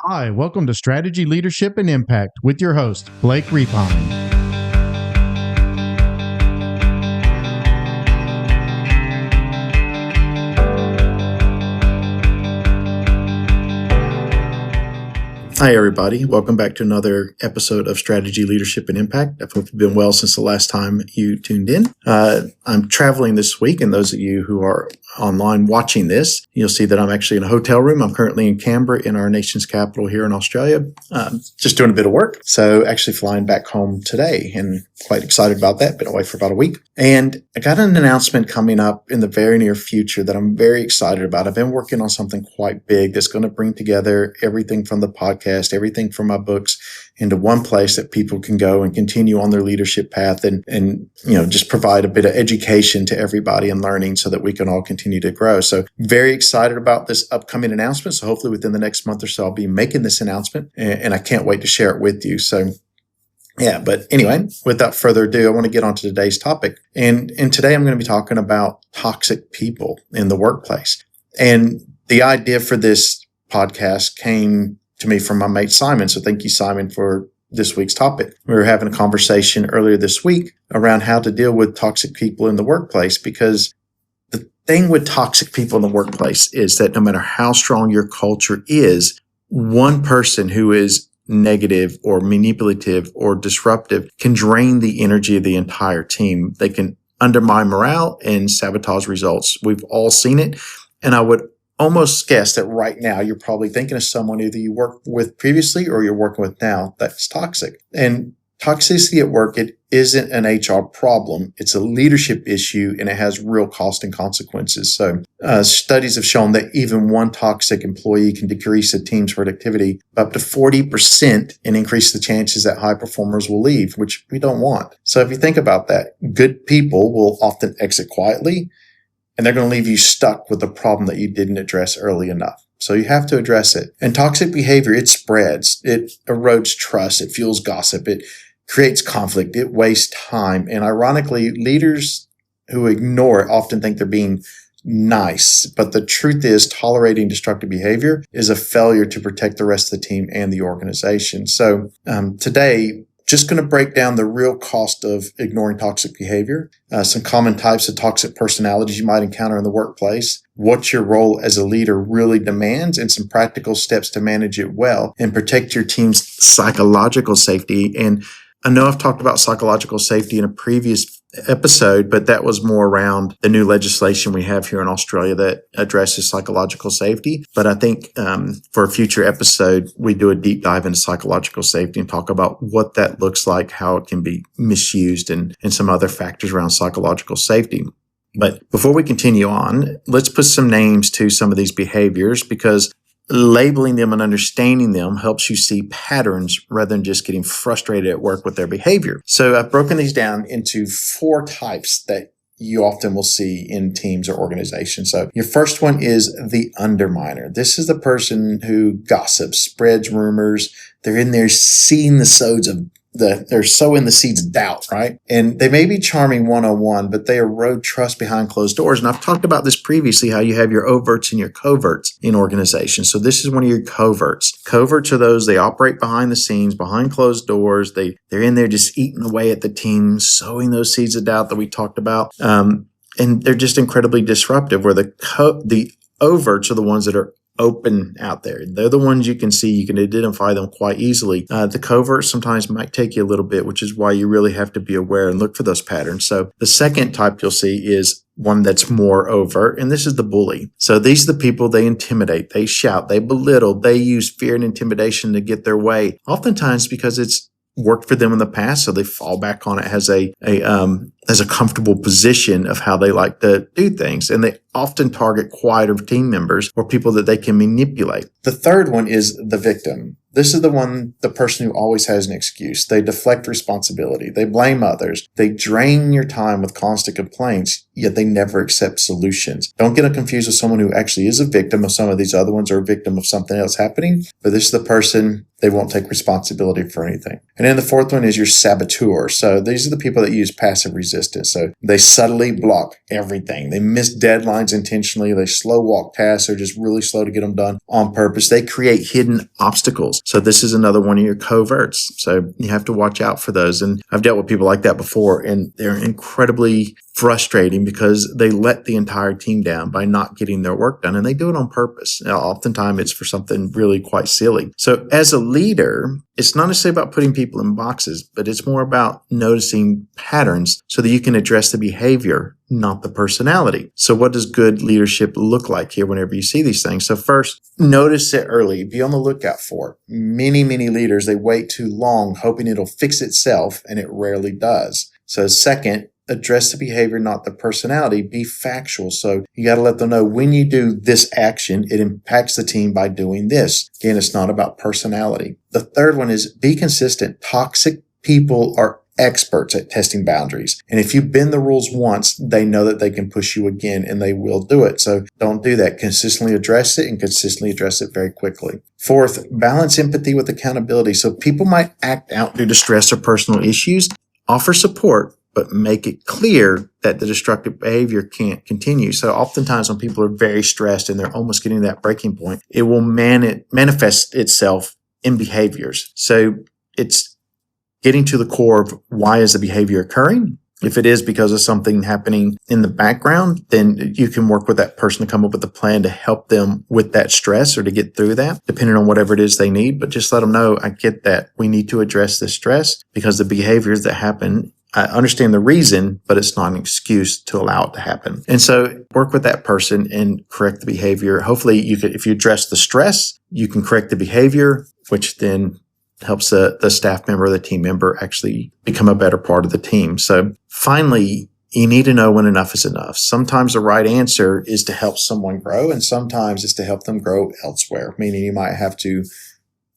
Hi, welcome to Strategy, Leadership, and Impact with your host, Blake Repine. Hi, everybody. Welcome back to another episode of Strategy, Leadership, and Impact. I hope you've been well since the last time you tuned in. I'm traveling this week, and those of you who are online watching this, you'll see that I'm actually in a hotel room. I'm currently in Canberra, in our nation's capital here in Australia, just doing a bit of work. So actually flying back home today, and quite excited about that. Been away for about a week. And I got an announcement coming up in the very near future that I'm very excited about. I've been working on something quite big that's going to bring together everything from the podcast, everything from my books into one place that people can go and continue on their leadership path and just provide a bit of education to everybody and learning so that we can all continue to grow. So very excited about this upcoming announcement. So hopefully within the next month or so, I'll be making this announcement and I can't wait to share it with you. So yeah, but anyway, without further ado, I want to get on to today's topic. And today I'm going to be talking about toxic people in the workplace. And the idea for this podcast came to me from my mate Simon. So thank you, Simon, for this week's topic. We were having a conversation earlier this week around how to deal with toxic people in the workplace, because the thing with toxic people in the workplace is that no matter how strong your culture is, one person who is negative or manipulative or disruptive can drain the energy of the entire team. They can undermine morale and sabotage results. We've all seen it. And I would almost guess that right now you're probably thinking of someone either you worked with previously or you're working with now that's toxic. And toxicity at work, it isn't an HR problem. It's a leadership issue, and it has real cost and consequences. So studies have shown that even one toxic employee can decrease a team's productivity by up to 40% and increase the chances that high performers will leave, which we don't want. So if you think about that, good people will often exit quietly, and they're going to leave you stuck with a problem that you didn't address early enough. So you have to address it. And toxic behavior, it spreads. It erodes trust. It fuels gossip. It creates conflict. It wastes time. And ironically, leaders who ignore it often think they're being nice. But the truth is, tolerating destructive behavior is a failure to protect the rest of the team and the organization. So today, just going to break down the real cost of ignoring toxic behavior, some common types of toxic personalities you might encounter in the workplace, what your role as a leader really demands, and some practical steps to manage it well and protect your team's psychological safety. And I know I've talked about psychological safety in a previous episode, but that was more around the new legislation we have here in Australia that addresses psychological safety. But I think for a future episode, we do a deep dive into psychological safety and talk about what that looks like, how it can be misused, and some other factors around psychological safety. But before we continue on, let's put some names to some of these behaviors, because labeling them and understanding them helps you see patterns rather than just getting frustrated at work with their behavior. So I've broken these down into 4 types that you often will see in teams or organizations. So your first one is the underminer. This is the person who gossips, spreads rumors. They're in there seeing the sods of they're sowing the seeds of doubt, right? And they may be charming one-on-one, but they erode trust behind closed doors. And I've talked about this previously, how you have your overts and your coverts in organizations. So this is one of your coverts. Coverts are those, they operate behind the scenes, behind closed doors. They're in there just eating away at the team, sowing those seeds of doubt that we talked about. And they're just incredibly disruptive, where the overts are the ones that are open out there. They're the ones you can see. You can identify them quite easily. The covert sometimes might take you a little bit, which is why you really have to be aware and look for those patterns. So the second type you'll see is one that's more overt, and this is the bully. So these are the people, they intimidate, they shout, they belittle, they use fear and intimidation to get their way, oftentimes because it's worked for them in the past, so they fall back on it as a comfortable position of how they like to do things. And they often target quieter team members or people that they can manipulate. The third one is the victim. This is the person who always has an excuse. They deflect responsibility. They blame others. They drain your time with constant complaints. yet they never accept solutions. Don't get them confused with someone who actually is a victim of some of these other ones or a victim of something else happening, but this is the person, they won't take responsibility for anything. And then the fourth one is your saboteur. So these are the people that use passive resistance. So they subtly block everything. They miss deadlines intentionally. They slow walk tasks. They're just really slow to get them done on purpose. They create hidden obstacles. So this is another one of your coverts. So you have to watch out for those. And I've dealt with people like that before, and they're incredibly frustrating because they let the entire team down by not getting their work done, and they do it on purpose. Now, oftentimes it's for something really quite silly. So as a leader, it's not necessarily about putting people in boxes, but it's more about noticing patterns so that you can address the behavior, not the personality. So what does good leadership look like here whenever you see these things? So first, notice it early. Be on the lookout for it. Many leaders, they wait too long hoping it'll fix itself, and it rarely does. So second, address the behavior, not the personality. Be factual. So you got to let them know when you do this action, it impacts the team by doing this. Again, it's not about personality. The third one is be consistent. Toxic people are experts at testing boundaries. And if you bend the rules once, they know that they can push you again, and they will do it. So don't do that. Consistently address it, and consistently address it very quickly. Fourth, balance empathy with accountability. So people might act out due to stress or personal issues. Offer support, but make it clear that the destructive behavior can't continue. So oftentimes when people are very stressed and they're almost getting to that breaking point, it will manifest itself in behaviors. So it's getting to the core of why is the behavior occurring. If it is because of something happening in the background, then you can work with that person to come up with a plan to help them with that stress or to get through that, depending on whatever it is they need. But just let them know, I get that. We need to address this stress because the behaviors that happen, I understand the reason, but it's not an excuse to allow it to happen. And so work with that person and correct the behavior. Hopefully you could, if you address the stress, you can correct the behavior, which then helps the staff member, the team member actually become a better part of the team. So finally, you need to know when enough is enough. Sometimes the right answer is to help someone grow, and sometimes it's to help them grow elsewhere, meaning you might have to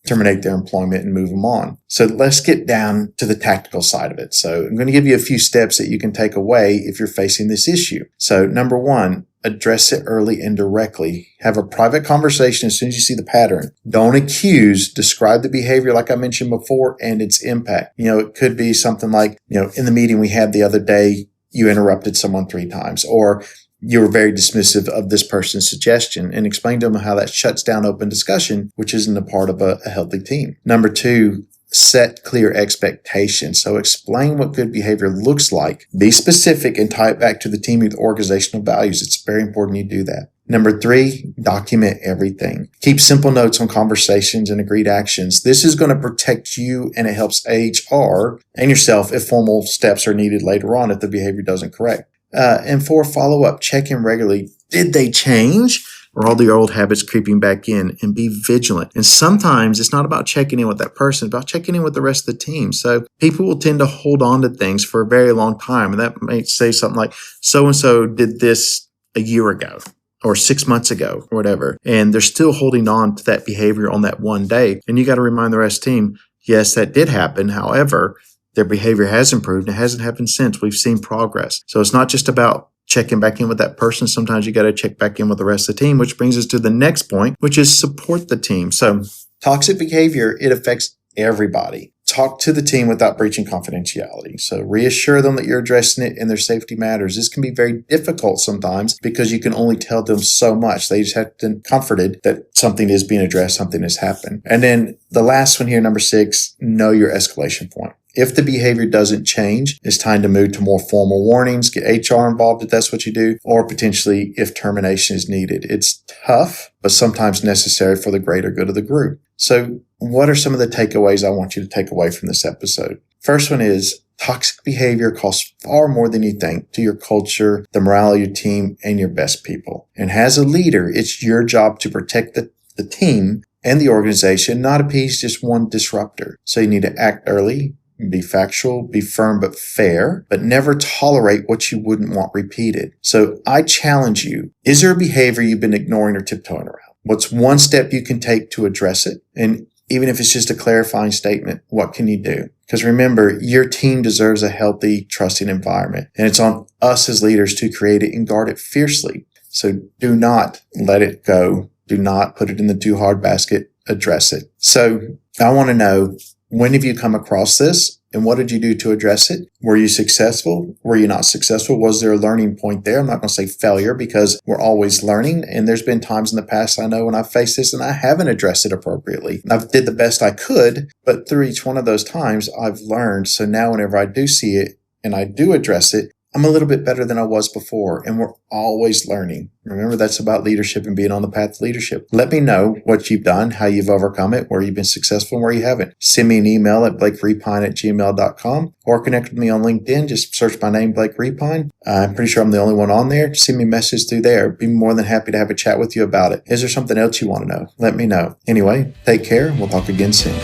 terminate their employment and move them on. So let's get down to the tactical side of it. So I'm going to give you a few steps that you can take away if you're facing this issue. So number one, address it early and directly. Have a private conversation as soon as you see the pattern. Don't accuse. Describe the behavior like I mentioned before and its impact. It could be something like, in the meeting we had the other day, you interrupted someone 3 times, or you were very dismissive of this person's suggestion, and explain to them how that shuts down open discussion, which isn't a part of a healthy team. Number 2, set clear expectations. So explain what good behavior looks like. Be specific and tie it back to the team with organizational values. It's very important you do that. Number 3, document everything. Keep simple notes on conversations and agreed actions. This is going to protect you, and it helps HR and yourself if formal steps are needed later on if the behavior doesn't correct. And 4, follow up. Check in regularly. Did they change? Or all the old habits creeping back in? And be vigilant. And sometimes it's not about checking in with that person, it's about checking in with the rest of the team. So people will tend to hold on to things for a very long time. And that might say something like, so-and-so did this a year ago or 6 months ago or whatever. And they're still holding on to that behavior on that one day. And you got to remind the rest of the team, yes, that did happen. However, their behavior has improved. It hasn't happened since. We've seen progress. So it's not just about checking back in with that person. Sometimes you got to check back in with the rest of the team, which brings us to the next point, which is support the team. So toxic behavior, it affects everybody. Talk to the team without breaching confidentiality. So reassure them that you're addressing it and their safety matters. This can be very difficult sometimes because you can only tell them so much. They just have to be comforted that something is being addressed, something has happened. And then the last one here, number 6, know your escalation point. If the behavior doesn't change, it's time to move to more formal warnings, get HR involved if that's what you do, or potentially if termination is needed. It's tough, but sometimes necessary for the greater good of the group. So what are some of the takeaways I want you to take away from this episode? First one is toxic behavior costs far more than you think to your culture, the morale of your team, and your best people. And as a leader, it's your job to protect the team and the organization, not appease just one disruptor. So you need to act early, be factual, be firm but fair, but never tolerate what you wouldn't want repeated. So I challenge you, is there a behavior you've been ignoring or tiptoeing around? What's one step you can take to address it? And even if it's just a clarifying statement, what can you do? Because remember, your team deserves a healthy, trusting environment, and it's on us as leaders to create it and guard it fiercely. So do not let it go. Do not put it in the too hard basket. Address it. So I want to know, when have you come across this? And what did you do to address it? Were you successful? Were you not successful? Was there a learning point there? I'm not going to say failure, because we're always learning. And there's been times in the past I know when I've faced this and I haven't addressed it appropriately. I did the best I could, but through each one of those times I've learned. So now whenever I do see it and I do address it, I'm a little bit better than I was before, and we're always learning. Remember, that's about leadership and being on the path to leadership. Let me know what you've done, how you've overcome it, where you've been successful and where you haven't. Send me an email at blakerepine@gmail.com or connect with me on LinkedIn. Just search my name, Blake Repine. I'm pretty sure I'm the only one on there. Send me a message through there. Be more than happy to have a chat with you about it. Is there something else you want to know? Let me know. Anyway, take care. We'll talk again soon.